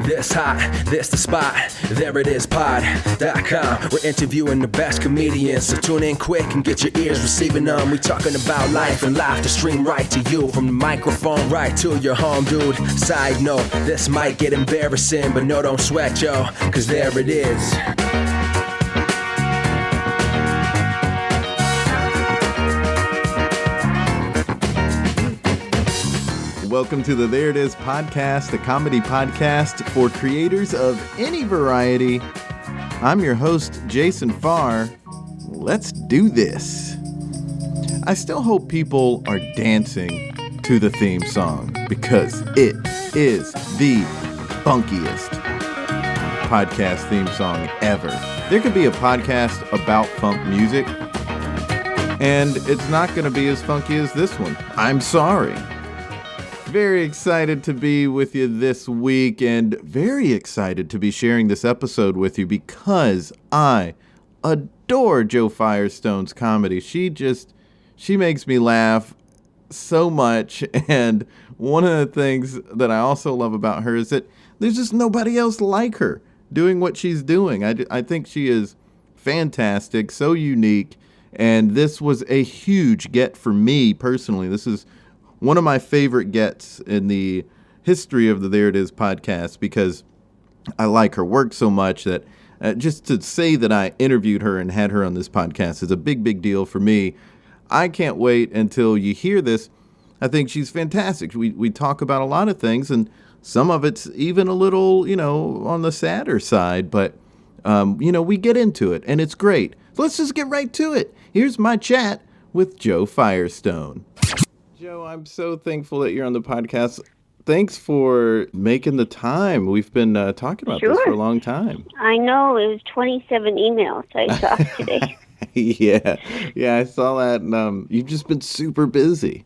This hot, this the spot. There it is, pod.com. We're interviewing the best comedians, so tune in quick and get your ears receiving them. We talking about life and laughter, stream right to you from the microphone right to your home, dude. Side note, this might get embarrassing, but no, don't sweat, yo, cause there it is. Welcome to the There It Is podcast, a comedy podcast for creators of any variety. I'm your host, Jason Farr. Let's do this. I still hope people are dancing to the theme song because it is the funkiest podcast theme song ever. There could be a podcast about funk music, and it's not going to be as funky as this one. I'm sorry. Very excited to be with you this week and very excited to be sharing this episode with you because I adore Jo Firestone's comedy. She makes me laugh so much, and one of the things that I also love about her is that there's just nobody else like her doing what she's doing. I think she is fantastic, so unique, and this was a huge get for me personally. This is one of my favorite gets in the history of the There It Is podcast because I like her work so much that just to say that I interviewed her and had her on this podcast is a big, big deal for me. I can't wait until you hear this. I think she's fantastic. We talk about a lot of things, and some of it's even a little, on the sadder side, but, we get into it, and it's great. So let's just get right to it. Here's my chat with Jo Firestone. Jo, I'm so thankful that you're on the podcast. Thanks for making the time. We've been talking about this for a long time. I know. It was 27 emails I saw today. Yeah, I saw that. And, you've just been super busy.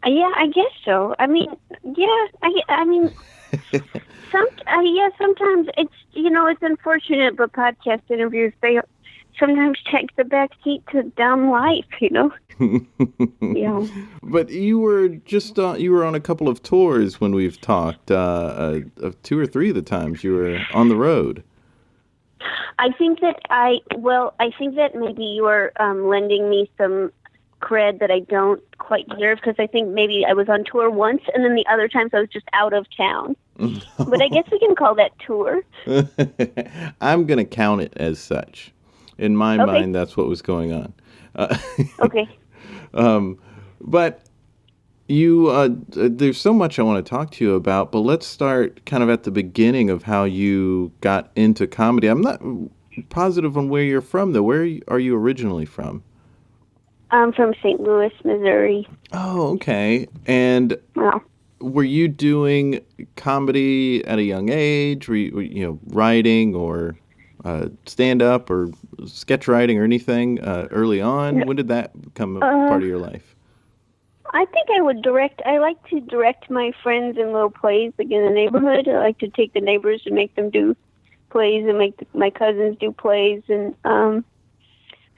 Yeah, I guess so. I mean, sometimes it's, it's unfortunate, but podcast interviews, they sometimes take the back seat to dumb life, Yeah. But you were you were on a couple of tours when we've talked. 2 or 3 of the times you were on the road. I think that maybe you are lending me some cred that I don't quite deserve, because I think maybe I was on tour once, and then the other times I was just out of town. But I guess we can call that tour. I'm going to count it as such. In my mind, that's what was going on. Okay. But you, there's so much I want to talk to you about, but let's start kind of at the beginning of how you got into comedy. I'm not positive on where you're from, though. Where are you originally from? I'm from St. Louis, Missouri. Oh, okay. And were you doing comedy at a young age? Were you writing or stand-up or sketch writing or anything early on? When did that become a part of your life? I think I would direct. I like to direct my friends in little plays, like in the neighborhood. I like to take the neighbors and make them do plays and make my cousins do plays. And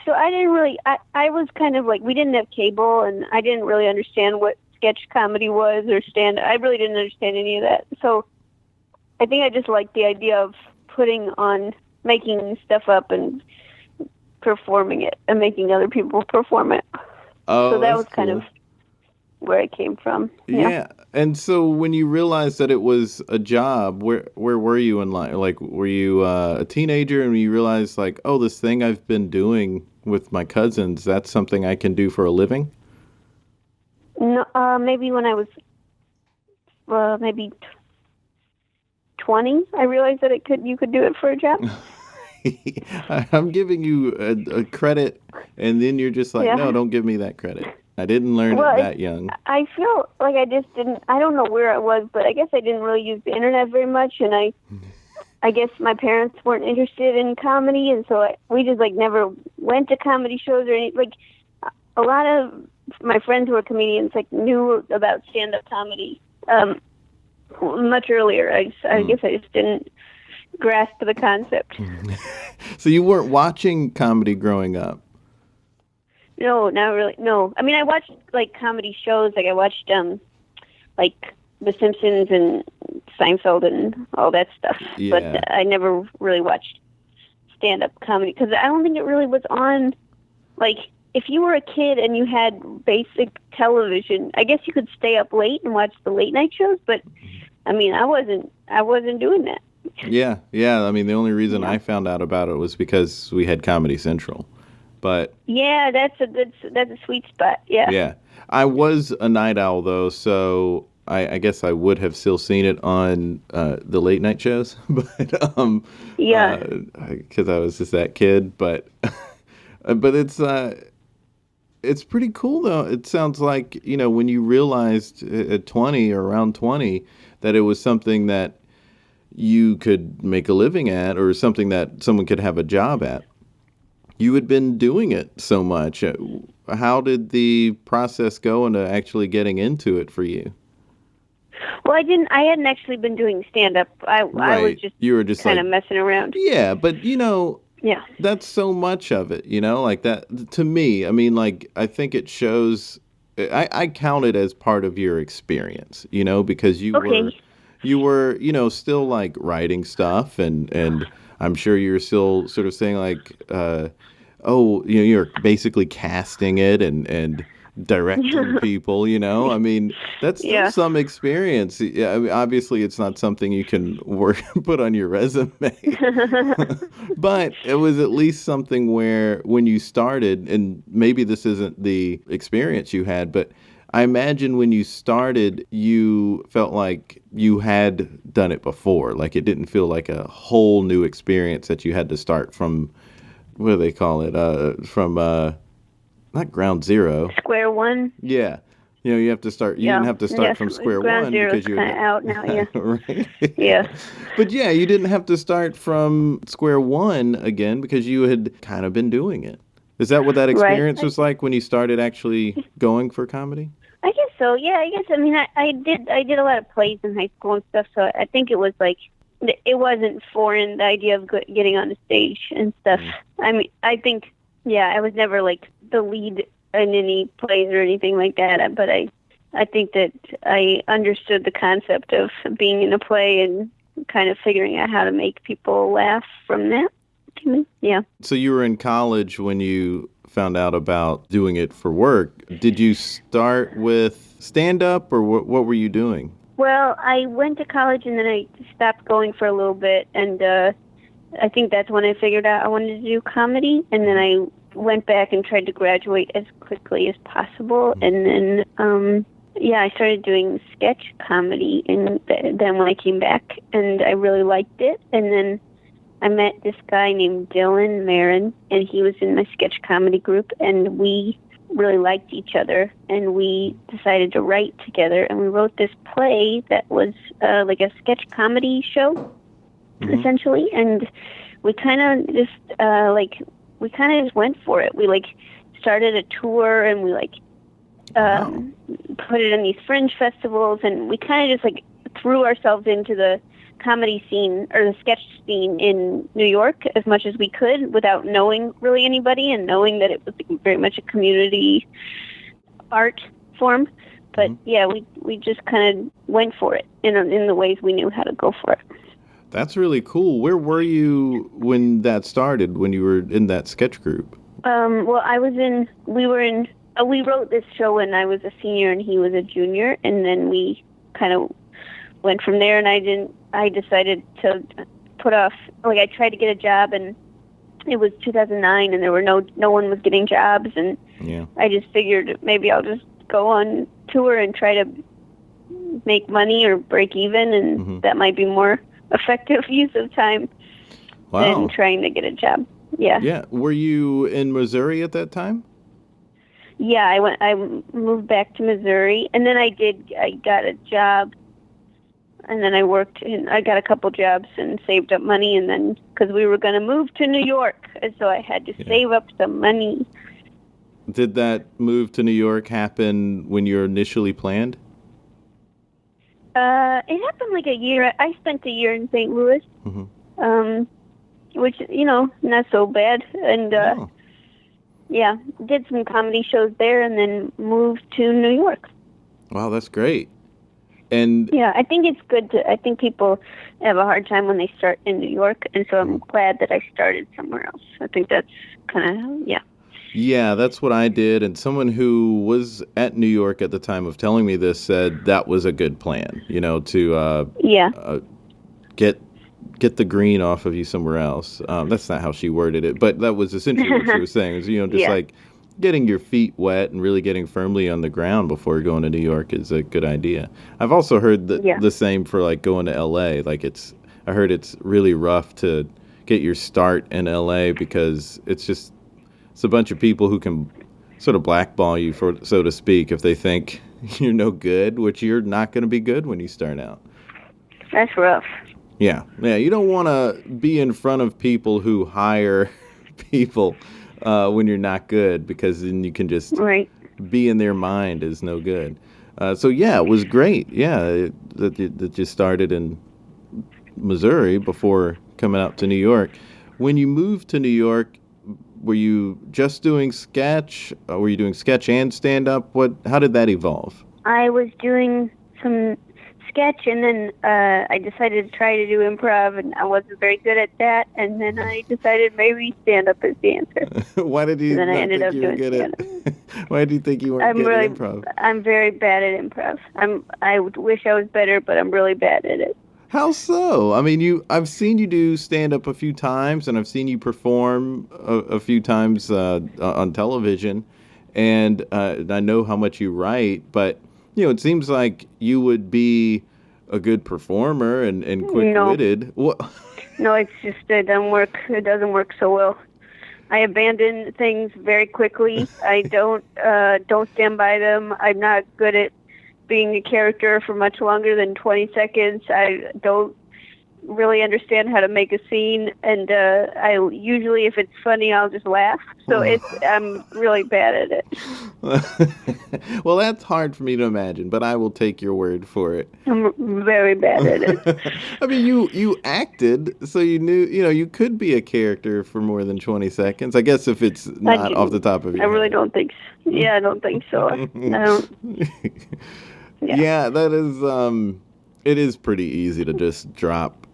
so I didn't really, I was kind of like, we didn't have cable, and I didn't really understand what sketch comedy was or I really didn't understand any of that. So I think I just liked the idea of making stuff up and performing it and making other people perform it. Oh, so that was kind cool. of where I came from. Yeah. And so when you realized that it was a job, where were you in life? Like, were you a teenager and you realized, like, oh, this thing I've been doing with my cousins, that's something I can do for a living? No, maybe when I was maybe 20, I realized that you could do it for a job. I'm giving you a credit, and then you're just like, no, don't give me that credit. I didn't learn it that young. I feel like I just didn't, I don't know where I was, but I guess I didn't really use the internet very much, and I guess my parents weren't interested in comedy, and so we just never went to comedy shows or anything. A lot of my friends who were comedians knew about stand-up comedy much earlier. I guess I just didn't grasp the concept. So you weren't watching comedy growing up? No, not really. No. I mean, I watched comedy shows. I watched The Simpsons and Seinfeld and all that stuff. Yeah. But I never really watched stand-up comedy because I don't think it really was on. Like, if you were a kid and you had basic television, I guess you could stay up late and watch the late night shows. But I mean, I wasn't doing that. Yeah. I mean, the only reason I found out about it was because we had Comedy Central. But yeah, that's a sweet spot. Yeah. Yeah. I was a night owl though, so I guess I would have still seen it on the late night shows, but Yeah. because I was just that kid. But but it's pretty cool though. It sounds like, you know, when you realized at 20 or around 20 that it was something that you could make a living at, or something that someone could have a job at. You had been doing it so much. How did the process go into actually getting into it for you? Well, I hadn't actually been doing stand-up. I was just, you were just kind of like, messing around. Yeah, but, you know, Yeah. that's so much of it, you know, like that. To me, I mean, like, I think it shows, I count it as part of your experience, you know, because you were, you know, still like writing stuff, and I'm sure you're still sort of saying like, oh, you know, you're basically casting it and directing people, you know. I mean, that's still some experience. Yeah, I mean, obviously it's not something you can put on your resume. But it was at least something where when you started, and maybe this isn't the experience you had, but I imagine when you started, you felt like you had done it before. Like it didn't feel like a whole new experience that you had to start from, what do they call it? From not ground zero. Square one. Yeah. You know, you have to start. You didn't have to start from square ground one zero's because you kind of out now. Yeah. Right. Yeah. But yeah, you didn't have to start from square one again because you had kind of been doing it. Is that what that experience was like when you started actually going for comedy? I guess so. Yeah, I guess. I mean, I did a lot of plays in high school and stuff, so I think it was like, it wasn't foreign, the idea of getting on the stage and stuff. I mean, I think, I was never like the lead in any plays or anything like that, but I think that I understood the concept of being in a play and kind of figuring out how to make people laugh from that. Yeah. So you were in college when you found out about doing it for work. Did you start with stand-up, or what were you doing? Well, I went to college and then I stopped going for a little bit, and I think that's when I figured out I wanted to do comedy, and then I went back and tried to graduate as quickly as possible, and then I started doing sketch comedy, and then when I came back, and I really liked it, and then I met this guy named Dylan Marin, and he was in my sketch comedy group, and we really liked each other, and we decided to write together, and we wrote this play that was like a sketch comedy show, essentially, and we kind of just went for it. We like started a tour, and we like put it in these fringe festivals, and we kind of just like threw ourselves into the comedy scene or the sketch scene in New York as much as we could without knowing really anybody, and knowing that it was very much a community art form. But we just kind of went for it in the ways we knew how to go for it. That's really cool. Where were you when that started, when you were in that sketch group? Well, we wrote this show when I was a senior and he was a junior, and then we kind of went from there, and I decided to put off, like I tried to get a job, and it was 2009 and there were no one was getting jobs, and I just figured maybe I'll just go on tour and try to make money or break even, and that might be more effective use of time than trying to get a job. Yeah. Were you in Missouri at that time? Yeah, I moved back to Missouri, and then I got a job, and then I worked, and I got a couple jobs and saved up money, and then, because we were going to move to New York, and so I had to save up some money. Did that move to New York happen when you initially planned? It happened like a year. I spent a year in St. Louis, which, not so bad, and did some comedy shows there, and then moved to New York. Wow, that's great. And yeah, I think it's good I think people have a hard time when they start in New York, and so I'm glad that I started somewhere else. I think that's kind of, yeah. yeah, that's what I did. And someone who was at New York at the time of telling me this said that was a good plan, to get the green off of you somewhere else. That's not how she worded it, but that was essentially what she was saying. Is, just Yeah. like getting your feet wet and really getting firmly on the ground before going to New York is a good idea. I've also heard the same for like going to LA. Like I heard it's really rough to get your start in LA because it's a bunch of people who can sort of blackball you, so to speak, if they think you're no good, which you're not going to be good when you start out. That's rough. Yeah. You don't want to be in front of people who hire people when you're not good, because then you can just be in their mind is no good. So yeah, it was great. Yeah, that you started in Missouri before coming out to New York. When you moved to New York, were you just doing sketch? Were you doing sketch and stand-up? How did that evolve? I was doing some sketch, and then I decided to try to do improv, and I wasn't very good at that, and then I decided maybe stand-up is the answer. Why did you not think ended up you were doing good at Why do you think you weren't good at improv? I'm very bad at improv. I wish I was better, but I'm really bad at it. How so? I mean, I've seen you do stand-up a few times, and I've seen you perform a few times on television, and I know how much you write, but, it seems like you would be a good performer and quick-witted. No, it's just it doesn't work. It doesn't work so well. I abandon things very quickly. I don't stand by them. I'm not good at being a character for much longer than 20 seconds. I don't really understand how to make a scene, and I usually, if it's funny, I'll just laugh. So I'm really bad at it. Well, that's hard for me to imagine, but I will take your word for it. I'm very bad at it. I mean, you acted, so you knew, you could be a character for more than 20 seconds. I guess if it's not off the top of your head. I really don't think so. Yeah, I don't think so. I don't. Yeah, that is, it is pretty easy to just drop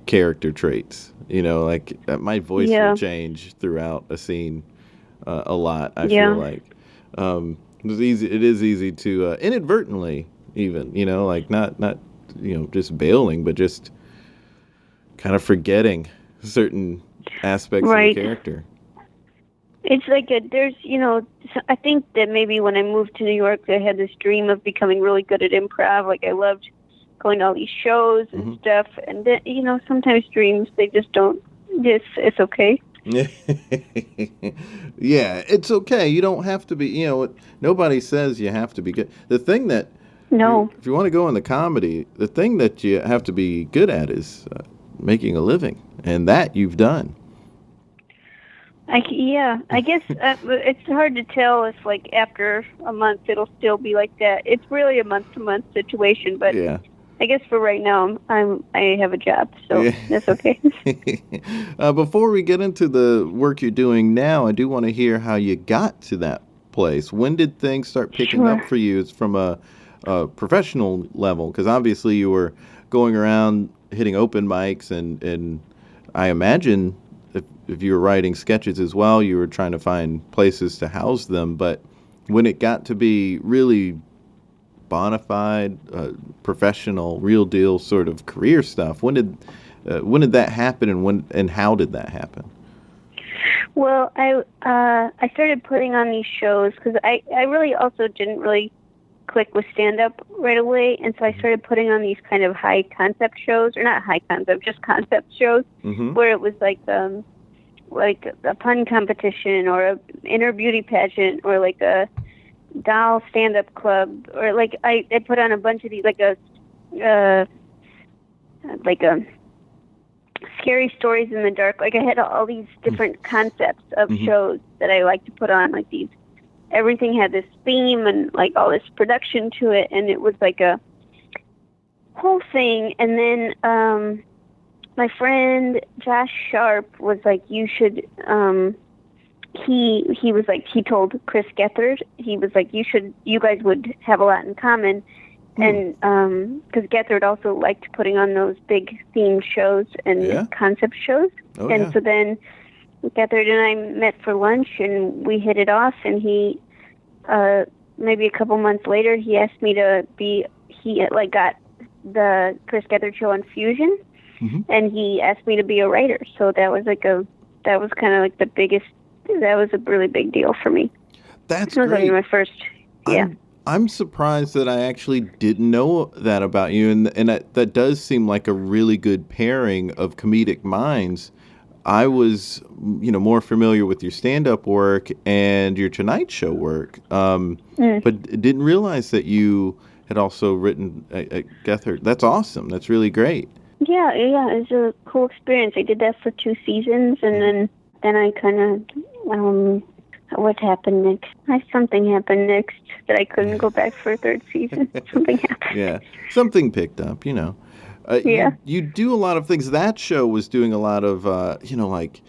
character traits. Like my voice will change throughout a scene a lot, I feel like. It is easy to inadvertently even, like not just bailing, but just kind of forgetting certain aspects of the character. It's like there's, I think that maybe when I moved to New York, I had this dream of becoming really good at improv. Like I loved going to all these shows and stuff. And then, sometimes dreams, they just don't, it's okay. Yeah, it's okay. You don't have to be, nobody says you have to be good. The thing that, if you want to go into comedy, the thing that you have to be good at is making a living. And that you've done. I guess it's hard to tell if, like, after a month it'll still be like that. It's really a month-to-month situation, but I guess for right now I have a job, so that's okay. Before we get into the work you're doing now, I do want to hear how you got to that place. When did things start picking up for you? It's from a professional level, because obviously you were going around hitting open mics, and I imagine if you were writing sketches as well, you were trying to find places to house them. But when it got to be really bona fide, professional, real deal sort of career stuff, when did that happen, and how did that happen? Well, I started putting on these shows because I really also didn't really click with stand-up right away, and so I started putting on these kind of high concept shows, or not high concept, just concept shows, where it was like a pun competition, or a inner beauty pageant, or like a doll stand-up club, or like I put on a bunch of these, like a scary stories in the dark. Like I had all these different concepts of shows that I like to put on, like these. Everything had this theme and like all this production to it, and it was like a whole thing. And then my friend Josh Sharp was like, you should. He was like, he told Chris Gethard, he was like, you guys would have a lot in common. And because Gethard also liked putting on those big theme shows and concept shows. So then Gethard and I met for lunch, and we hit it off, and he, maybe a couple months later, he asked me to be, got the Chris Gethard Show on Fusion, and he asked me to be a writer. So that was that was kind of like the biggest, that was a really big deal for me. That's great. That was my first, I'm surprised that I actually didn't know that about you, and that does seem like a really good pairing of comedic minds. I was, more familiar with your stand-up work and your Tonight Show work, but didn't realize that you had also written at Gethard. That's awesome. That's really great. Yeah, it was a cool experience. I did that for 2 seasons, and then I kind of, what happened next? Something happened next that I couldn't go back for a 3rd season. Something happened. Yeah, something picked up, You do a lot of things. That show was doing a lot of, like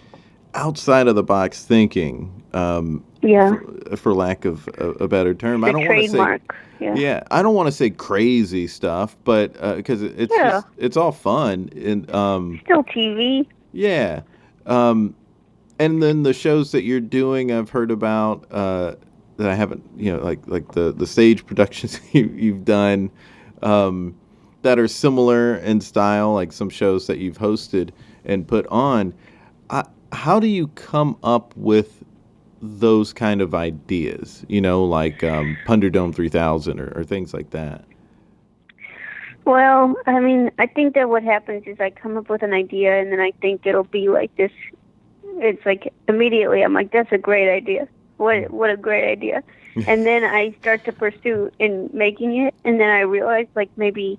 outside of the box thinking. For lack of a better term. The I don't want to say. I don't want to say crazy stuff, but because it's all fun and still TV. Yeah. And then the shows that you're doing, I've heard about that I haven't, like the stage productions you've done that are similar in style, like some shows that you've hosted and put on. How do you come up with those kind of ideas, like Punderdome 3000 or things like that? Well, I mean, I think that what happens is I come up with an idea, and then I think it'll be like this. It's like immediately I'm like, that's a great idea. What a great idea. And then I start to pursue in making it, and then I realize like maybe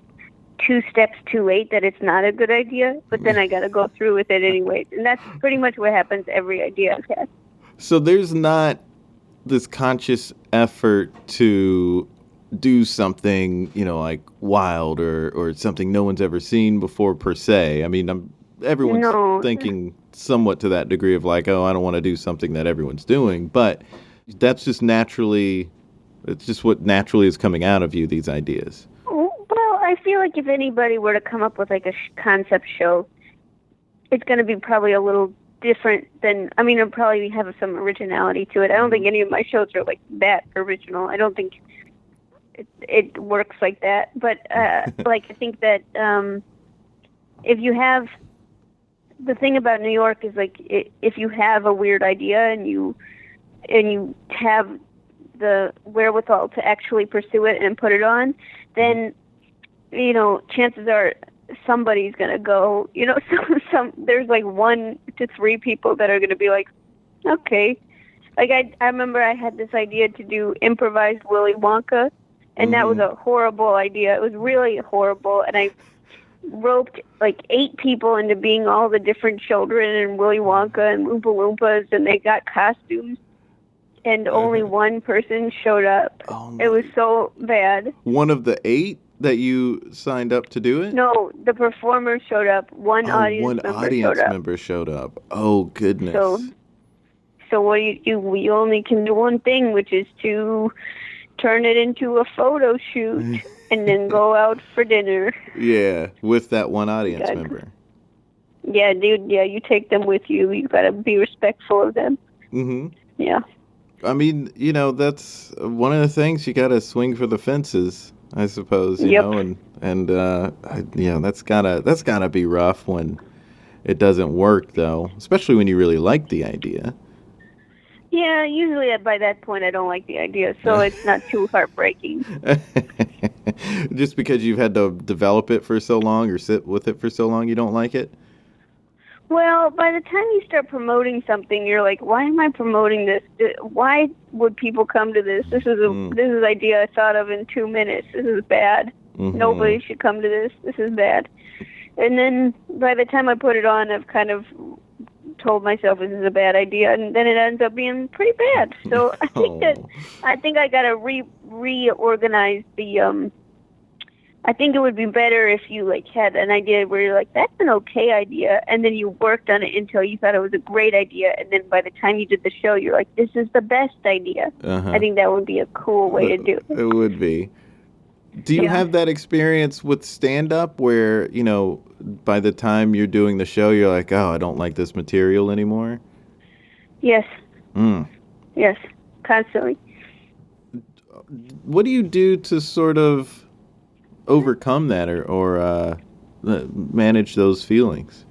2 steps too late that it's not a good idea, but then I got to go through with it anyways. And that's pretty much what happens every idea I've had. So there's not this conscious effort to do something, like wild or something no one's ever seen before per se. I mean, everyone's thinking somewhat to that degree of like, oh, I don't want to do something that everyone's doing, but that's just naturally, it's just what naturally is coming out of you, these ideas. Well, I feel like if anybody were to come up with like a concept show, it's going to be probably a little different than, it'll probably have some originality to it. I don't think any of my shows are like that original. I don't think it works like that. But I think that if you have, the thing about New York is like if you have a weird idea and you have the wherewithal to actually pursue it and put it on, then chances are somebody's gonna go. There's like 1 to 3 people that are gonna be like, okay. Like I remember I had this idea to do improvised Willy Wonka, and that was a horrible idea. It was really horrible, and I roped like 8 people into being all the different children and Willy Wonka and Oompa Loompas, and they got costumes, and only 1 person showed up. It was so bad. One of the 8 that you signed up to do it? No, the performers showed up. One audience member showed up. Oh, goodness. So what we only can do one thing, which is to turn it into a photo shoot and then go out for dinner. Yeah, with that one audience member. Yeah, dude, you take them with you. You got to be respectful of them. Mm-hmm. Yeah. I mean, that's one of the things, you got to swing for the fences, I suppose, you know, and that's gotta be rough when it doesn't work, though, especially when you really like the idea. Yeah, usually by that point I don't like the idea, so it's not too heartbreaking. Just because you've had to develop it for so long or sit with it for so long, you don't like it? Well, by the time you start promoting something, you're like, why am I promoting this? Why would people come to this? This is an idea I thought of in 2 minutes. This is bad. Mm-hmm. Nobody should come to this. This is bad. And then by the time I put it on, I've kind of told myself this is a bad idea, and then it ends up being pretty bad. So I think I got to reorganize the. I think it would be better if you had an idea where you're like, that's an okay idea, and then you worked on it until you thought it was a great idea, and then by the time you did the show, you're like, this is the best idea. Uh-huh. I think that would be a cool way to do it. It would be. Do you have that experience with stand-up where, by the time you're doing the show, you're like, oh, I don't like this material anymore? Yes. Yes, constantly. What do you do to sort of overcome that or manage those feelings?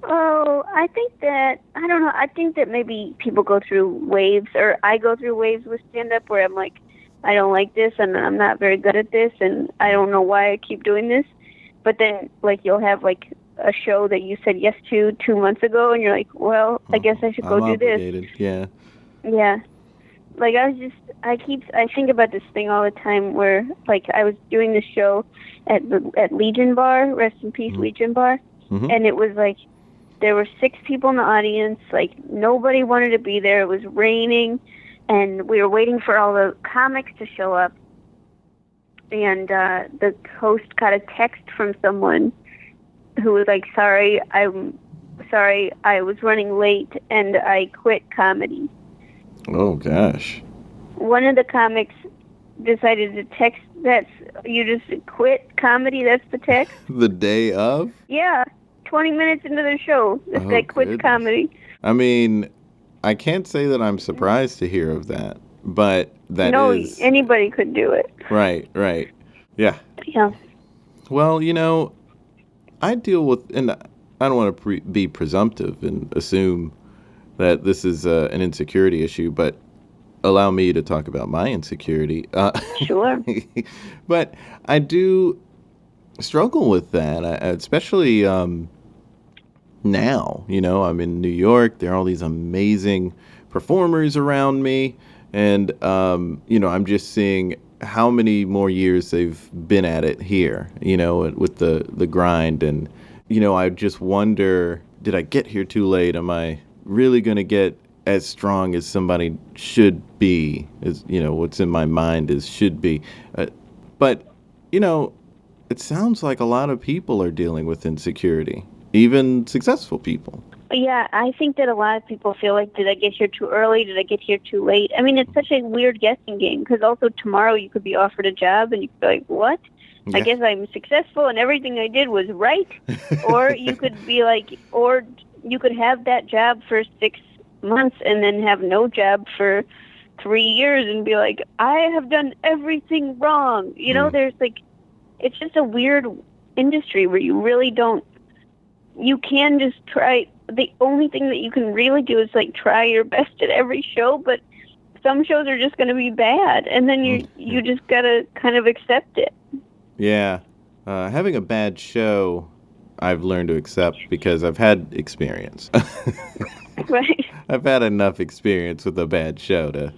Oh, I think that, I don't know, I think that maybe people go through waves, or I go through waves with stand-up where I'm like, I don't like this, and I'm not very good at this, and I don't know why I keep doing this. But then, like, you'll have, like, a show that you said yes to 2 months ago, and you're like, well, I guess I should go do obligated. this. Yeah. Yeah. Like, I think about this thing all the time where, like, I was doing this show at Legion Bar, rest in peace, Legion Bar, and it was, like, there were 6 people in the audience, like, nobody wanted to be there, it was raining, and we were waiting for all the comics to show up, and the host got a text from someone who was like, sorry, I was running late, and I quit comedy. Oh, gosh. One of the comics decided to text, you just quit comedy, that's the text? The day of? Yeah, 20 minutes into the show, this guy quits comedy. I mean, I can't say that I'm surprised to hear of that, but anybody could do it. Right. Yeah. Yeah. Well, I deal with, and I don't want to be presumptive and assume that this is an insecurity issue, but allow me to talk about my insecurity. Sure. But I do struggle with that, especially now. I'm in New York. There are all these amazing performers around me, and I'm just seeing how many more years they've been at it here, with the grind. And, I just wonder, did I get here too late? Am I really going to get as strong as somebody should be, as, what's in my mind is should be. But, it sounds like a lot of people are dealing with insecurity, even successful people. Yeah, I think that a lot of people feel like, did I get here too early? Did I get here too late? I mean, it's such a weird guessing game, because also tomorrow you could be offered a job and you could be like, what? Yeah. I guess I'm successful and everything I did was right. Or you could be like, or you could have that job for 6 months and then have no job for 3 years and be like, I have done everything wrong. There's like, it's just a weird industry where you really don't, you can just try. The only thing that you can really do is like try your best at every show, but some shows are just going to be bad, and then you just got to kind of accept it. Yeah. Having a bad show, I've learned to accept because I've had experience. Right. I've had enough experience with a bad show to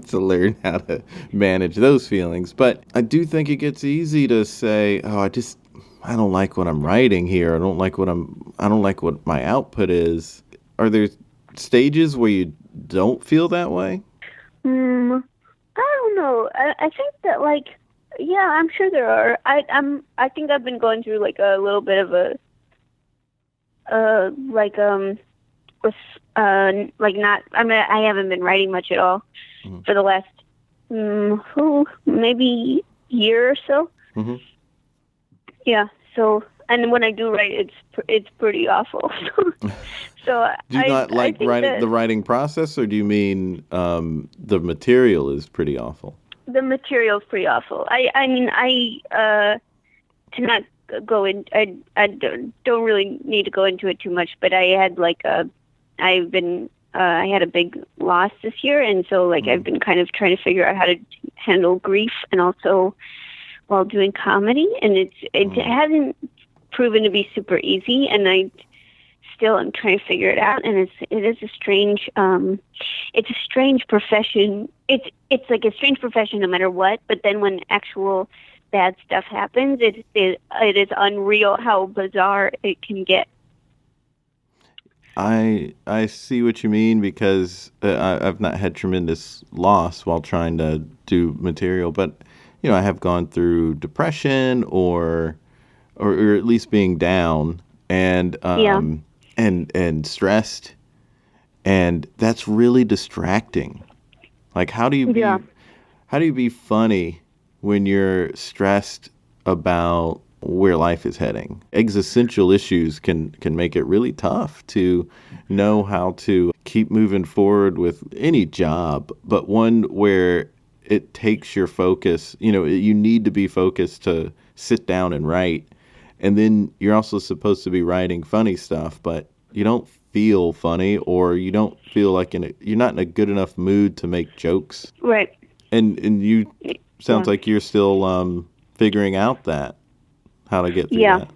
to learn how to manage those feelings. But I do think it gets easy to say, oh, I don't like what I'm writing here. I don't like what my output is. Are there stages where you don't feel that way? I don't know. I think that, like, yeah, I'm sure there are. I think I've been going through like a little bit of I haven't been writing much at all for the last maybe year or so. Mm-hmm. Yeah. So, and when I do write, it's pretty awful. So do you not like the writing process, or do you mean the material is pretty awful? The material's pretty awful. To not go in, I don't really need to go into it too much, but I had I had a big loss this year, and so I've been kind of trying to figure out how to handle grief and also while doing comedy, and it hasn't proven to be super easy, and I'm trying to figure it out, and it is a strange it's a strange profession. It's like a strange profession no matter what, but then when actual bad stuff happens, it is unreal how bizarre it can get. I see what you mean, because I've not had tremendous loss while trying to do material, but I have gone through depression or at least being down and stressed, and that's really distracting. Like, how do you be funny when you're stressed about where life is heading. Existential issues can make it really tough to know how to keep moving forward with any job, but one where it takes your focus. You need to be focused to sit down and write. And then you're also supposed to be writing funny stuff, but you don't feel funny, or you don't feel like you're not in a good enough mood to make jokes. Right. And you sounds like you're still figuring out how to get through that.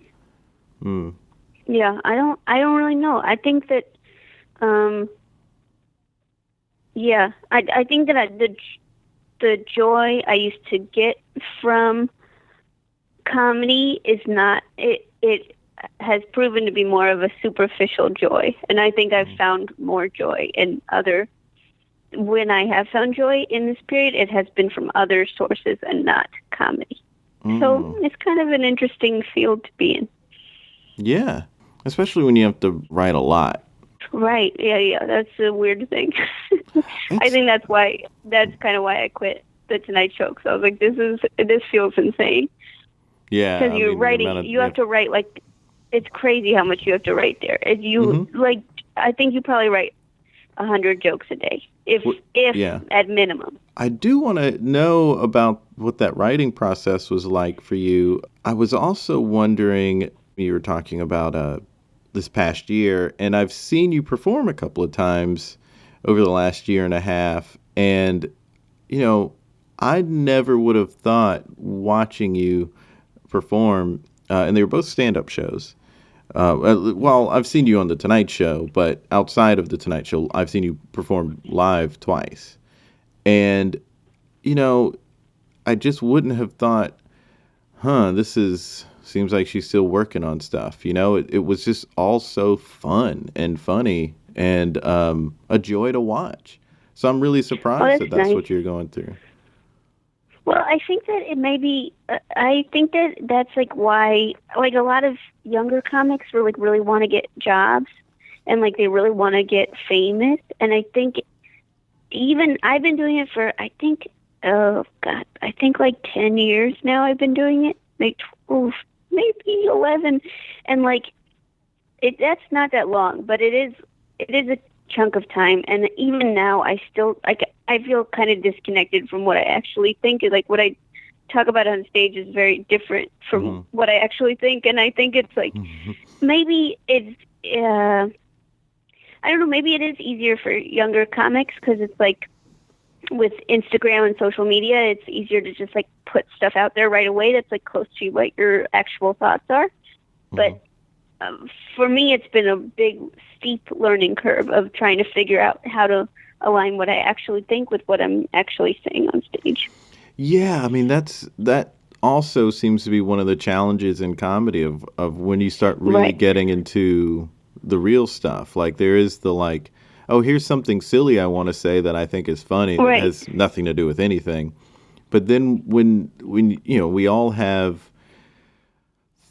Mm. Yeah, I don't really know. I think that I think that the joy I used to get from comedy is not it has proven to be more of a superficial joy, and I think I've found more joy in when I have found joy in this period, it has been from other sources and not comedy. So it's kind of an interesting field to be in. Yeah, especially when you have to write a lot. Right. Yeah. That's a weird thing. I think that's kind of why I quit the Tonight Show. Because I was like, this feels insane. Yeah. Because you're writing, you have to write, like, it's crazy how much you have to write there. If you, I think you probably write 100 jokes a day, if at minimum. I do want to know about what that writing process was like for you. I was also wondering, you were talking about this past year, and I've seen you perform a couple of times over the last year and a half, and, I never would have thought watching you perform, and they were both stand-up shows. I've seen you on The Tonight Show, but outside of The Tonight Show, I've seen you perform live twice. And, I just wouldn't have thought, seems like she's still working on stuff. It was just all so fun and funny and a joy to watch. So I'm really surprised that's nice. What you're going through. Well, I think that it may be, I think that that's like why, like a lot of younger comics really want to get jobs and like they really want to get famous. And I think even I've been doing it for, I think like 10 years now I've been doing it, like 12, maybe 11. And like, that's not that long, but it is a chunk of time. And even now I still, I feel kind of disconnected from what I actually think. Like what I talk about on stage is very different from what I actually think. And I think it's like, maybe it's, I don't know, maybe it is easier for younger comics because it's like with Instagram and social media, it's easier to just like put stuff out there right away that's like close to what your actual thoughts are. But for me, it's been a big, steep learning curve of trying to figure out how to align what I actually think with what I'm actually saying on stage. Yeah, I mean, that also seems to be one of the challenges in comedy of when you start really getting into the real stuff. Like there is the like, oh, here's something silly I want to say that I think is funny that has nothing to do with anything. But then when we all have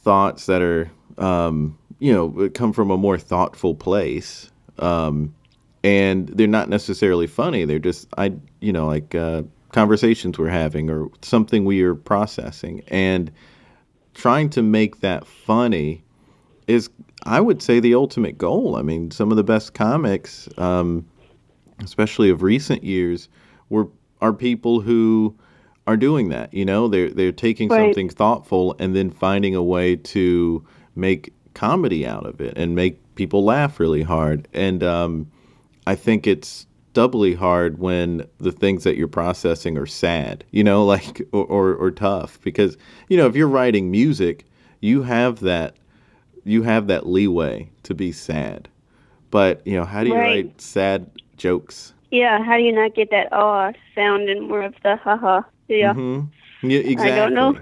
thoughts that are come from a more thoughtful place, and they're not necessarily funny. They're just conversations we're having or something we are processing, and trying to make that funny is, I would say, the ultimate goal. I mean, some of the best comics, especially of recent years, are people who are doing that. They're taking something thoughtful and then finding a way to make comedy out of it and make people laugh really hard. And I think it's doubly hard when the things that you're processing are sad, or tough, because if you're writing music, you have that leeway to be sad. But how do you write sad jokes? Yeah, how do you not get that sound and more of the haha? Yeah. Yeah, exactly. I don't know.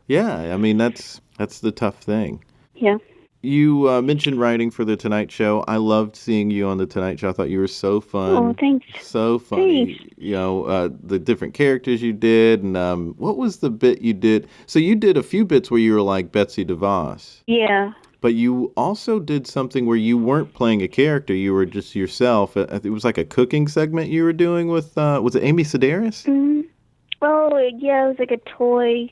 Yeah, I mean that's the tough thing. Yeah. You mentioned writing for The Tonight Show. I loved seeing you on The Tonight Show. I thought you were so fun. Oh, thanks. So funny. Thanks. The different characters you did. And what was the bit you did? So you did a few bits where you were like Betsy DeVos. Yeah. But you also did something where you weren't playing a character. You were just yourself. It was like a cooking segment you were doing with, was it Amy Sedaris? Oh, yeah, it was like a toy.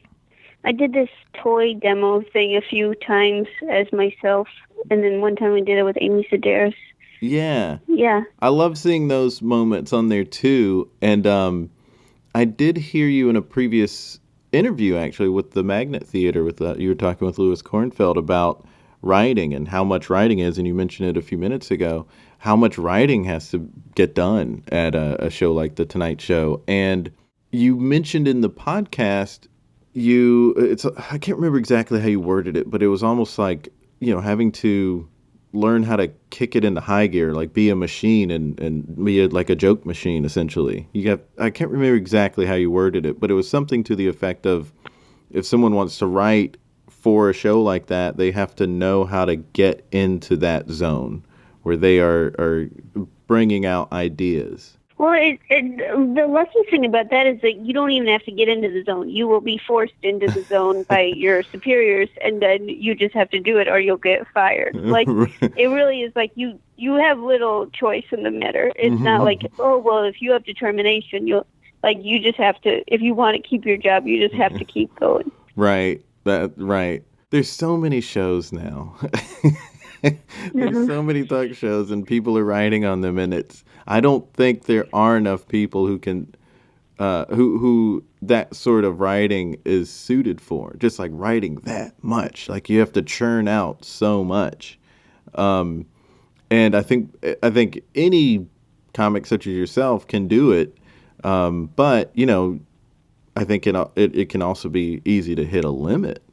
I did this toy demo thing a few times as myself, and then one time we did it with Amy Sedaris. Yeah. Yeah. I love seeing those moments on there too. And I did hear you in a previous interview, actually, with the Magnet Theater. You were talking with Louis Kornfeld about writing and how much writing is, and you mentioned it a few minutes ago, how much writing has to get done at a show like The Tonight Show. And you mentioned in the podcast, I can't remember exactly how you worded it, but it was almost like, having to learn how to kick it into high gear, like be a machine and be like a joke machine, essentially. I can't remember exactly how you worded it, but it was something to the effect of, if someone wants to write for a show like that, they have to know how to get into that zone where they are bringing out ideas. Well, the lucky thing about that is that you don't even have to get into the zone. You will be forced into the zone by your superiors, and then you just have to do it or you'll get fired. Like, it really is like you have little choice in the matter. It's not like, oh, well, if you have determination, you just have to, if you want to keep your job, you just have to keep going. Right. Right. There's so many shows now. There's so many talk shows and people are writing on them, and I don't think there are enough people who can who that sort of writing is suited for. Just like writing that much, like you have to churn out so much. And I think any comic such as yourself can do it, but I think it can also be easy to hit a limit.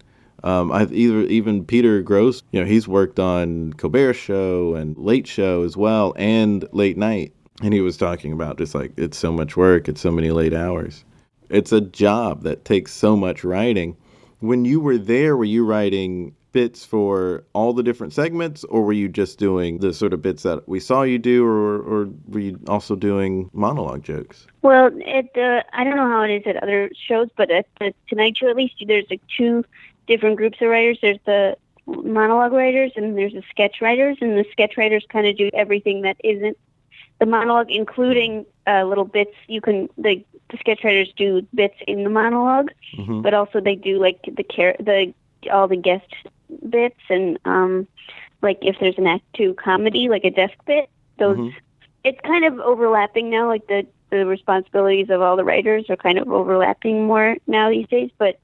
Even Peter Grosz, he's worked on Colbert Show and Late Show as well, and Late Night. And he was talking about just like, it's so much work, it's so many late hours. It's a job that takes so much writing. When you were there, were you writing bits for all the different segments, or were you just doing the sort of bits that we saw you do, or were you also doing monologue jokes? Well, I don't know how it is at other shows, but at the Tonight Show, at least, there's like two different groups of writers. There's the monologue writers and there's the sketch writers, and the sketch writers kind of do everything that isn't the monologue, including little bits. The sketch writers do bits in the monologue, but also they do like all the guest bits, and like if there's an act 2 comedy, like a desk bit, those it's kind of overlapping now. Like the responsibilities of all the writers are kind of overlapping more now these days, but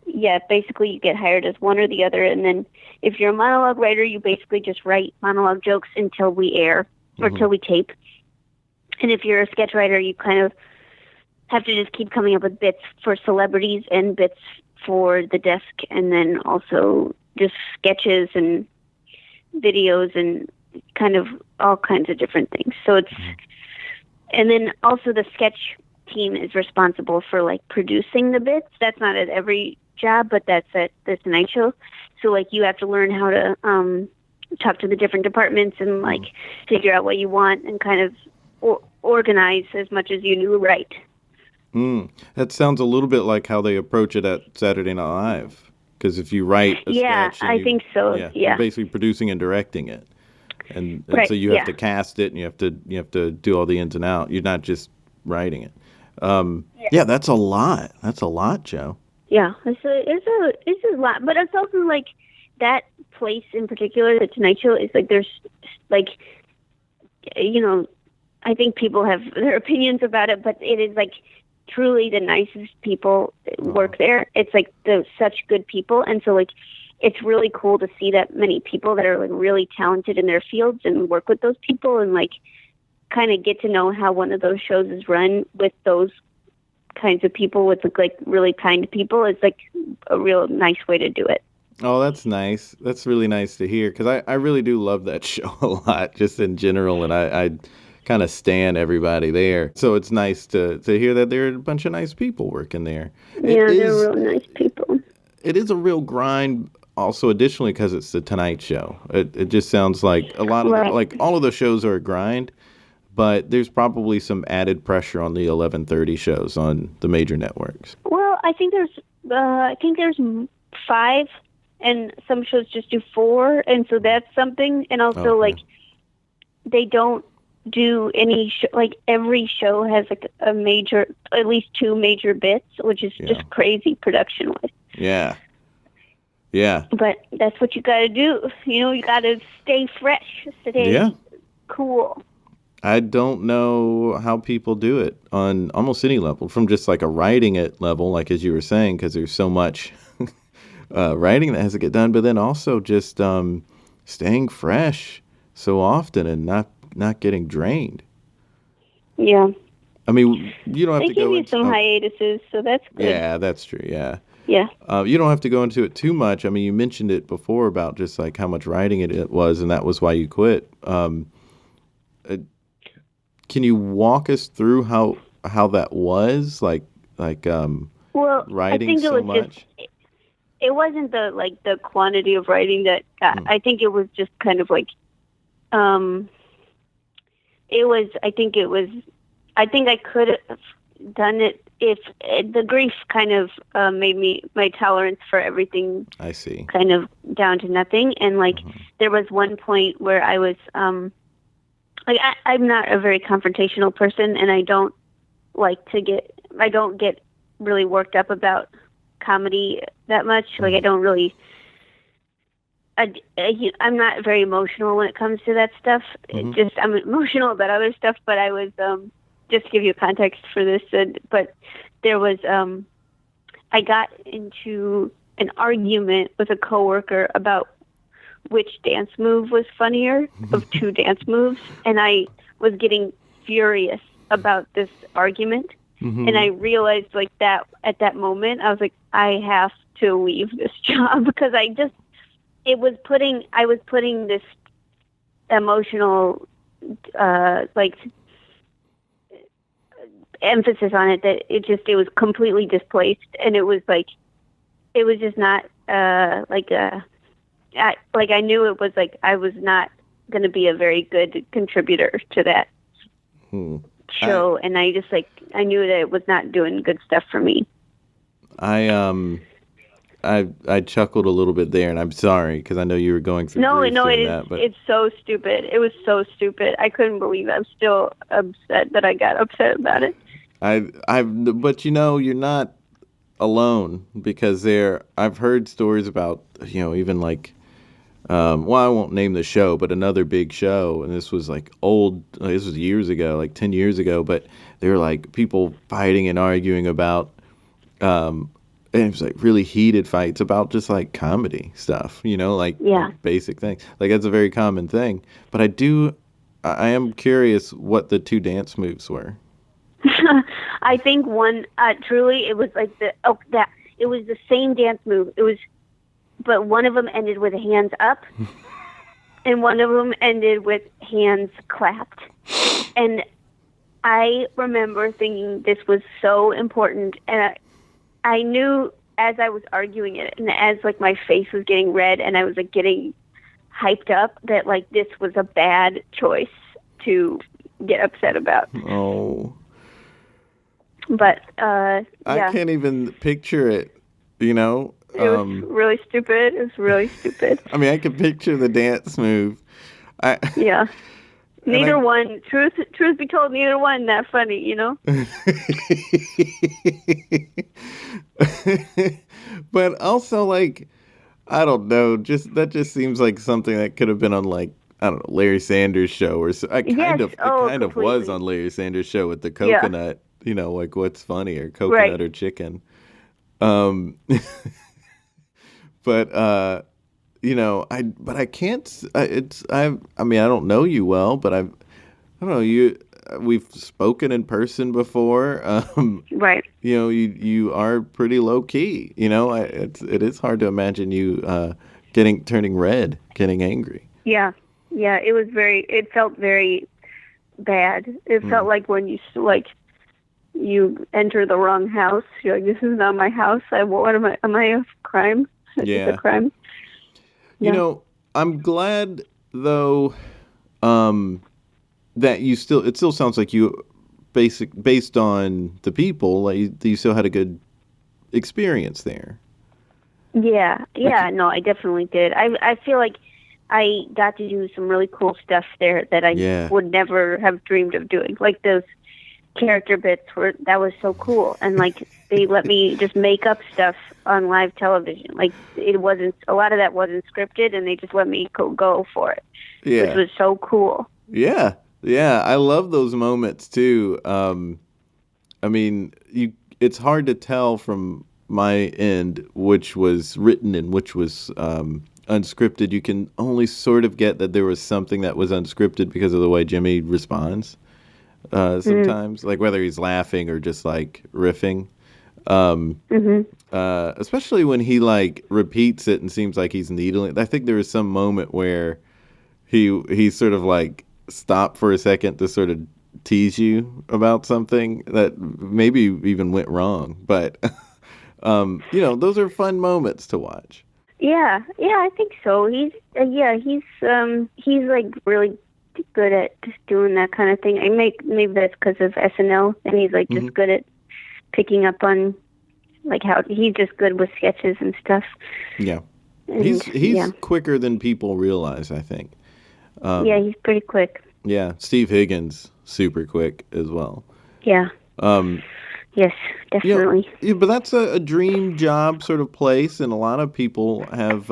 yeah, basically you get hired as one or the other, and then if you're a monologue writer, you basically just write monologue jokes until we air or till we tape. And if you're a sketch writer, you kind of have to just keep coming up with bits for celebrities and bits for the desk, and then also just sketches and videos and kind of all kinds of different things. So it's, and then also the sketch team is responsible for like producing the bits. That's not at every job, but that's at the Tonight Show. So like you have to learn how to talk to the different departments and like figure out what you want and kind of organize as much as you do right. That sounds a little bit like how they approach it at Saturday Night Live. Because if you write a sketch, I think so. Yeah, you're basically producing and directing it, and so you have to cast it, and you have to do all the ins and outs. You're not just writing it. That's a lot. That's a lot, Joe. Yeah, it's a lot, but it's also like that place in particular, the Tonight Show, is like there's like, I think people have their opinions about it, but it is like truly the nicest people work there. It's like such good people, and so like it's really cool to see that many people that are like really talented in their fields and work with those people and like kind of get to know how one of those shows is run with those kinds of people, with like really kind people. It's like a real nice way to do it. Oh, that's nice. That's really nice to hear, because I really do love that show a lot, just in general, and I kind of stan everybody there. So it's nice to hear that there are a bunch of nice people working there. Yeah, they're real nice people. It is a real grind, also additionally, because it's the Tonight Show. It just sounds like a lot of like all of the shows are a grind, but there's probably some added pressure on the 11:30 shows on the major networks. Well, I think there's 5, and some shows just do 4, and so that's something. And also, like, they don't do any show, like every show has like a major, at least 2 major bits, which is just crazy production wise. Yeah. Yeah. But that's what you got to do. You got to stay fresh, stay cool. I don't know how people do it on almost any level, from just like a writing it level, like as you were saying, because there's so much writing that has to get done, but then also just staying fresh so often and not getting drained. Yeah. I mean, you don't have they to go give you some hiatuses, so that's good. Yeah, that's true. Yeah. Yeah. You don't have to go into it too much. I mean, you mentioned it before about just like how much writing it was, and that was why you quit. Can you walk us through how that was like well, writing I think so it was much? It wasn't the quantity of writing that I think it was just kind of like I think I could have done it if the grief kind of made my tolerance for everything I see kind of down to nothing. And like there was one point where I was like I'm not a very confrontational person, and I don't get really worked up about comedy that much. Like I don't really I'm not very emotional when it comes to that stuff. I'm emotional about other stuff, but I was just to give you context for this. But there was I got into an argument with a coworker about which dance move was funnier of 2 dance moves, and I was getting furious about this argument. And I realized like that at that moment, I was like, I have to leave this job because I was putting this emotional like emphasis on it that it was completely displaced, and it was just not I knew it was like I was not going to be a very good contributor to that show, and I just I knew that it was not doing good stuff for me. I chuckled a little bit there, and I'm sorry because I know you were going through that. But it's so stupid. It was so stupid. I couldn't believe it. I'm still upset that I got upset about it. But you're not alone, because I've heard stories about even like I won't name the show, but another big show, and this was like old. This was years ago, like 10 years ago. But there were like people fighting and arguing about, and it was like really heated fights about just like comedy stuff, like basic things. Like that's a very common thing. But I am curious what the 2 dance moves were. I think one truly it was like it was the same dance move. But one of them ended with hands up, and one of them ended with hands clapped. And I remember thinking this was so important, and I knew as I was arguing it, and as like my face was getting red, and I was like getting hyped up, that like this was a bad choice to get upset about. Oh. But I can't even picture it. It was really stupid. It was really stupid. I mean, I can picture the dance move. Neither one. Truth be told, neither one that funny. But also, like, I don't know. That just seems like something that could have been on, like, I don't know, Larry Sanders' show, or so. It kind of was on Larry Sanders' show with the coconut. Like what's funnier, coconut or chicken? But I can't. I mean, I don't know you well, but I don't know you. We've spoken in person before. Right. You are pretty low key. It is hard to imagine you turning red, getting angry. Yeah. It felt very bad. It felt like when you enter the wrong house. You're like, this is not my house. Am I a crime? Yeah. It's a crime. Yeah. I'm glad though, that it still sounds like you based on the people, like you still had a good experience there. Yeah. No, I definitely did. I feel like I got to do some really cool stuff there that I would never have dreamed of doing. Like those character bits that was so cool. And like they let me just make up stuff on live television. Like a lot of that wasn't scripted, and they just let me go for it. Yeah. Which was so cool. Yeah. Yeah. I love those moments too. I mean, it's hard to tell from my end which was written and which was unscripted. You can only sort of get that there was something that was unscripted because of the way Jimmy responds sometimes, like whether he's laughing or just like riffing. Especially when he like repeats it and seems like he's needling. I think there was some moment where he sort of like stopped for a second to sort of tease you about something that maybe even went wrong, but those are fun moments to watch. Yeah, I think so. He's like really good at just doing that kind of thing. Maybe that's because of SNL, and he's like just good at picking up on like how he's just good with sketches and stuff. Yeah, and he's quicker than people realize, I think. Yeah, he's pretty quick. Yeah, Steve Higgins, super quick as well. Yeah. Yes, definitely. Yeah, but that's a dream job sort of place, and a lot of people have,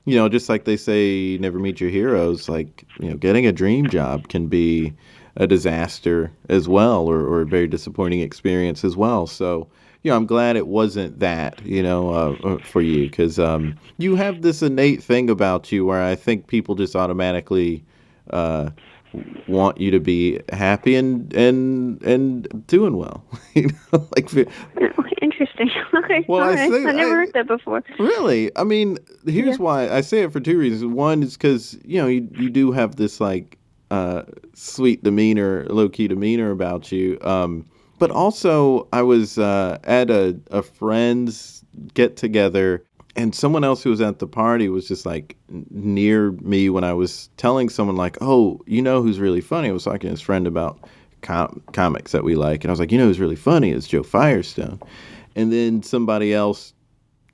just like they say, never meet your heroes. Like, getting a dream job can be a disaster as well, or a very disappointing experience as well. So, I'm glad it wasn't that, for you, because you have this innate thing about you where I think people just automatically want you to be happy and doing well. Interesting. Okay. Well, I never heard that before. Really? I mean, here's why I say it for two reasons. One is because you do have this like sweet demeanor, low key demeanor about you. But also, I was at a friend's get together. And someone else who was at the party was just like near me when I was telling someone like, oh, who's really funny? I was talking to his friend about comics that we like. And I was like, who's really funny is Joe Firestone. And then somebody else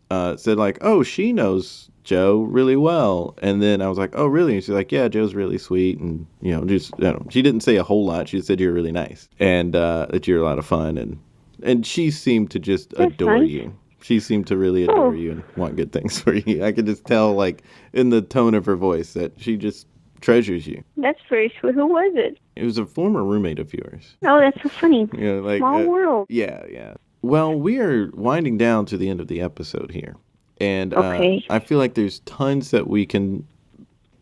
said like, oh, she knows Joe really well. And then I was like, oh, really? And she's like, yeah, Joe's really sweet. And, she didn't say a whole lot. She said you're really nice and that you're a lot of fun. And she seemed to just adore you. She seemed to really adore you and want good things for you. I could just tell, like, in the tone of her voice that she just treasures you. That's very sweet. Who was it? It was a former roommate of yours. Oh, that's so funny. Like, small world. Yeah. Well, we are winding down to the end of the episode here. And I feel like there's tons that we can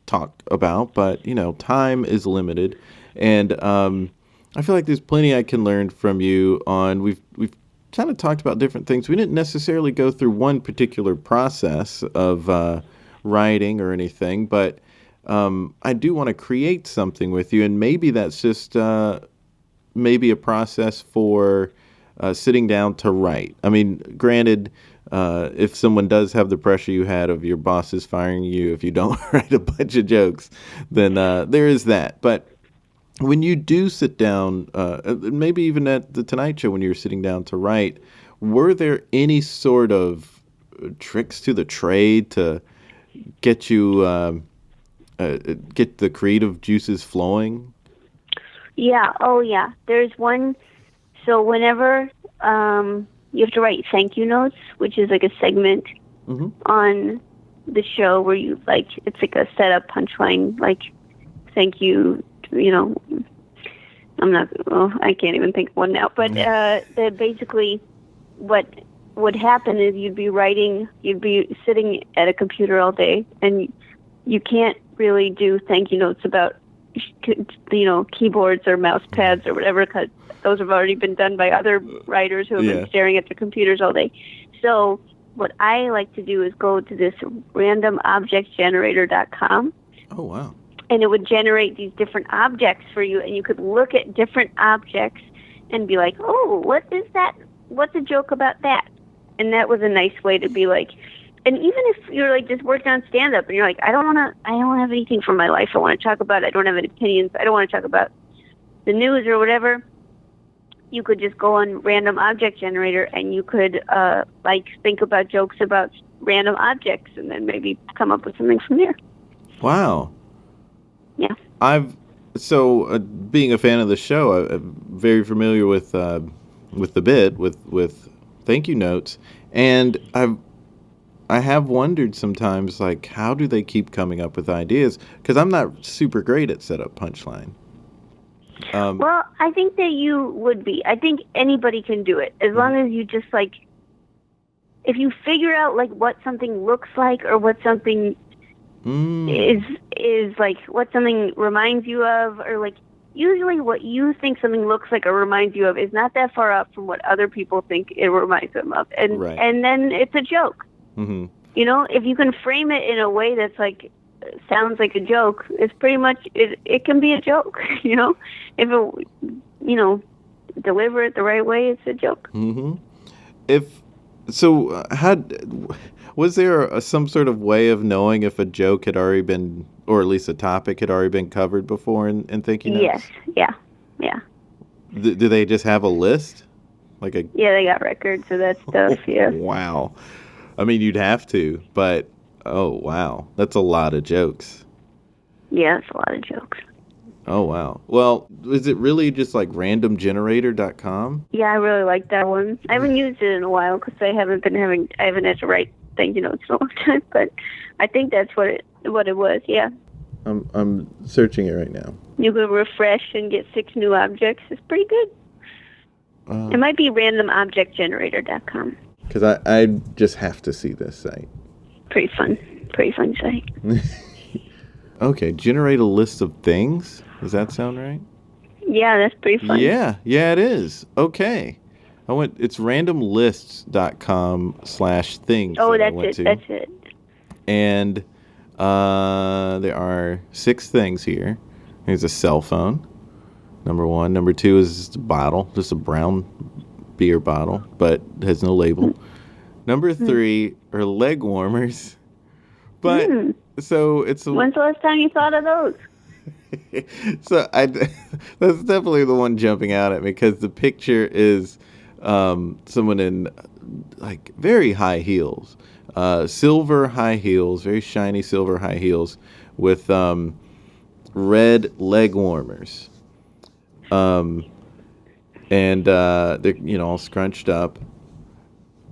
talk about, but, time is limited. And I feel like there's plenty I can learn from you on... We've kind of talked about different things. We didn't necessarily go through one particular process of writing or anything, but I do want to create something with you, and maybe that's just maybe a process for sitting down to write. I mean, granted, if someone does have the pressure you had of your bosses firing you if you don't write a bunch of jokes, then there is that. But when you do sit down, maybe even at the Tonight Show when you were sitting down to write, were there any sort of tricks to the trade to get you get the creative juices flowing? Yeah. Oh, yeah. There's one. So whenever you have to write thank you notes, which is like a segment on the show where you it's like a setup punchline, like thank you. I can't even think of one now, but basically what would happen is you'd be sitting at a computer all day, and you can't really do thank you notes about, keyboards or mouse pads or whatever, because those have already been done by other writers who have been staring at their computers all day. So what I like to do is go to this randomobjectgenerator.com. Oh, wow. And it would generate these different objects for you, and you could look at different objects and be like, oh, what is that? What's a joke about that? And that was a nice way to be like, and even if you're like just working on stand-up and you're like, I don't have anything from my life I want to talk about, I don't have any opinions, I don't want to talk about the news or whatever, you could just go on Random Object Generator and you could think about jokes about random objects and then maybe come up with something from there. Wow. Yeah. Being a fan of the show, I'm very familiar with the bit with thank you notes, and I have wondered sometimes, like, how do they keep coming up with ideas? Because I'm not super great at set up punchline. Well, I think that you would be. I think anybody can do it as long as you just like. If you figure out like what something looks like or what something is like, what something reminds you of, or like usually what you think something looks like or reminds you of is not that far up from what other people think it reminds them of, and then it's a joke. Mm-hmm. You know, if you can frame it in a way that's like sounds like a joke, it's pretty much it can be a joke. You know, if it deliver it the right way, it's a joke. Mm-hmm. Was there some sort of way of knowing if a joke had already been, or at least a topic had already been covered before in Thank You Notes? Yes, yeah. Do they just have a list? Yeah, they got records of that stuff, yeah. Wow. I mean, you'd have to, but, oh, wow. That's a lot of jokes. Yeah, it's a lot of jokes. Oh, wow. Well, is it really just like randomgenerator.com? Yeah, I really like that one. I haven't used it in a while because I haven't had to write Thank You Notes in a long time, but I think that's what it was, yeah. I'm searching it right now. You can refresh and get 6 new objects. It's pretty good. It might be randomobjectgenerator.com. Because I just have to see this site. Pretty fun site. Okay, generate a list of things. Does that sound right? Yeah, that's pretty fun. Yeah, it is. Okay. It's randomlists.com/things. Oh, that's it. And there are 6 things here. Here's a cell phone. Number 1. Number 2 is just a bottle, just a brown beer bottle, but has no label. Number 3 are leg warmers. But so it's. When's the last time you thought of those? So that's definitely the one jumping out at me because the picture is someone in like very high heels, silver high heels, very shiny silver high heels with red leg warmers, and they're all scrunched up.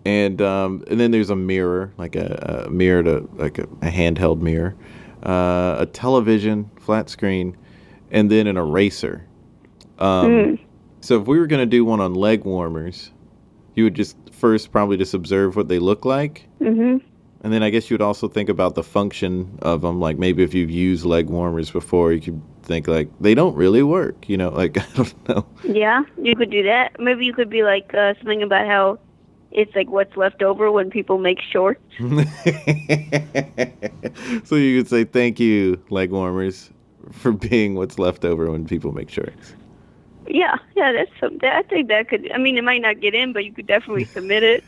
And then there's a mirror, like a mirror to like a handheld mirror, a television, flat screen, and then an eraser. So if we were going to do one on leg warmers, you would just first probably just observe what they look like. Mm-hmm. And then I guess you would also think about the function of them. Like maybe if you've used leg warmers before, you could think like they don't really work. You know, like I don't know. Yeah, you could do that. Maybe you could be like something about how it's like what's left over when people make shorts. So you could say, thank you, leg warmers, for being what's left over when people make shorts. Yeah, that's something. I think that could, I mean, it might not get in, but you could definitely submit it.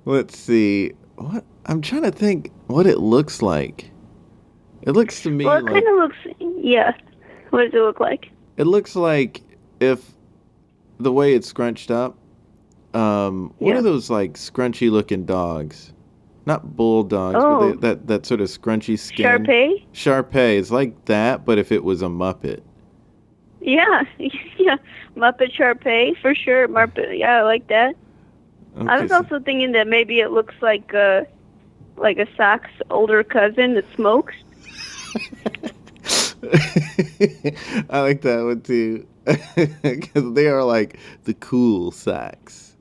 Let's see. I'm trying to think what it looks like. It looks to me like... Well, it kind of looks, yeah. What does it look like? It looks like if the way it's scrunched up, what are those like scrunchy looking dogs? Not bulldogs, but that sort of scrunchy skin. Shar-Pei. It's like that, but if it was a Muppet. Yeah. Muppet Shar-Pei, for sure. Muppet, yeah, I like that. Okay, I was also thinking that maybe it looks like a sock's older cousin that smokes. I like that one too. Because they are like the cool socks.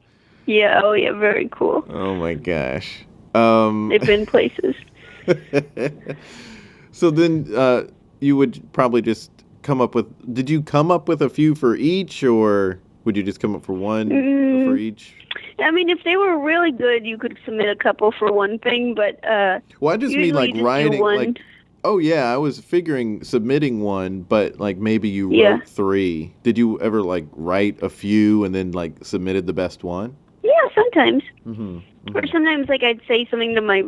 Yeah, very cool. Oh my gosh. They've been places. So then you would probably just come up with... Did you come up with a few for each, or would you just come up for one for each? I mean, if they were really good, you could submit a couple for one thing, but... Well, I just mean like writing... like. Oh, yeah, I was figuring submitting one, but, like, maybe you wrote 3. Did you ever, like, write a few and then, like, submitted the best one? Yeah, sometimes. Mm-hmm. Or sometimes, like, I'd say something to my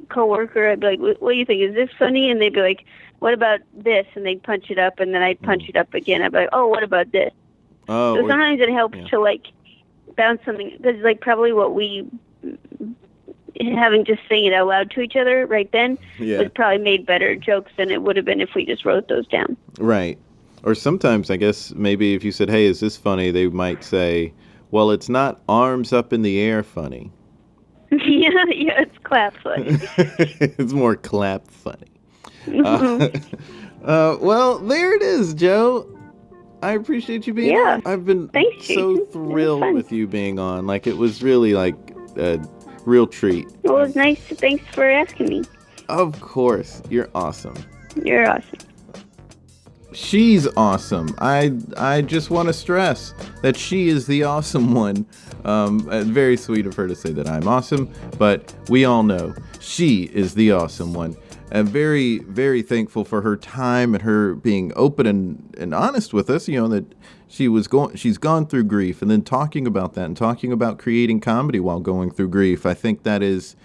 coworker. I'd be like, what do you think? Is this funny? And they'd be like, what about this? And they'd punch it up, and then I'd punch it up again. I'd be like, oh, what about this? Oh, so sometimes it helps to, like, bounce something. Because, like, probably what we having to sing it out loud to each other right then Yeah. would probably made better jokes than it would have been if we just wrote those down. Right. Or sometimes, I guess, maybe if you said, hey, is this funny? They might say, well, it's not arms up in the air funny. Yeah, it's clap funny. It's more clap funny. Well, there it is, Joe. I appreciate you being on. I've been Thanks, so Jason. thrilled with you being on. Like, it was really like a real treat. Well, it was nice. Thanks for asking me. Of course. You're awesome. You're awesome. She's awesome. I just want to stress that she is the awesome one. Very sweet of her to say that I'm awesome, but we all know she is the awesome one. I'm very, very thankful for her time and her being open and honest with us, that she's gone through grief, and then talking about that and talking about creating comedy while going through grief. I think that is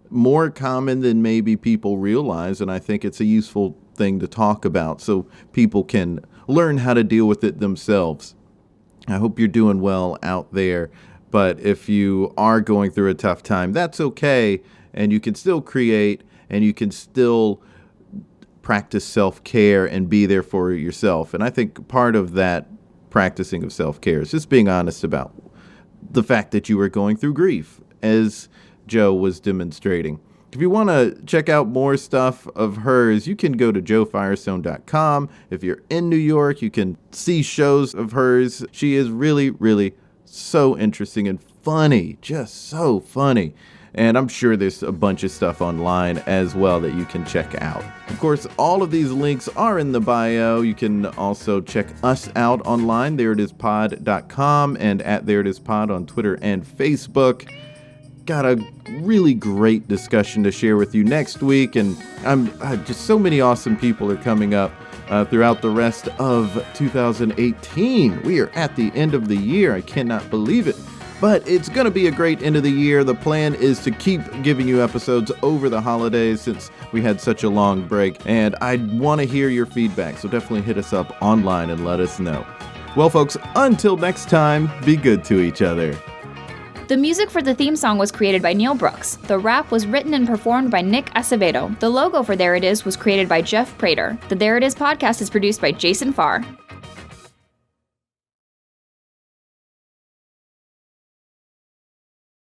more common than maybe people realize, and I think it's a useful thing to talk about so people can learn how to deal with it themselves. I hope you're doing well out there, but if you are going through a tough time, that's okay, and you can still create, and you can still practice self-care and be there for yourself. And I think part of that practicing of self-care is just being honest about the fact that you are going through grief, as Joe was demonstrating. If you want to check out more stuff of hers, you can go to joefirestone.com. If you're in New York, you can see shows of hers. She is really, really so interesting and funny, just so funny. And I'm sure there's a bunch of stuff online as well that you can check out. Of course, all of these links are in the bio. You can also check us out online, thereitispod.com, and at thereitispod on Twitter and Facebook. Got a really great discussion to share with you next week, and I'm just so many awesome people are coming up throughout the rest of 2018. We are at the end of the year. I cannot believe it. But it's going to be a great end of the year. The plan is to keep giving you episodes over the holidays since we had such a long break. And I want to hear your feedback, so definitely hit us up online and let us know. Well, folks, until next time, be good to each other. The music for the theme song was created by Neil Brooks. The rap was written and performed by Nick Acevedo. The logo for There It Is was created by Jeff Prater. The There It Is podcast is produced by Jason Farr.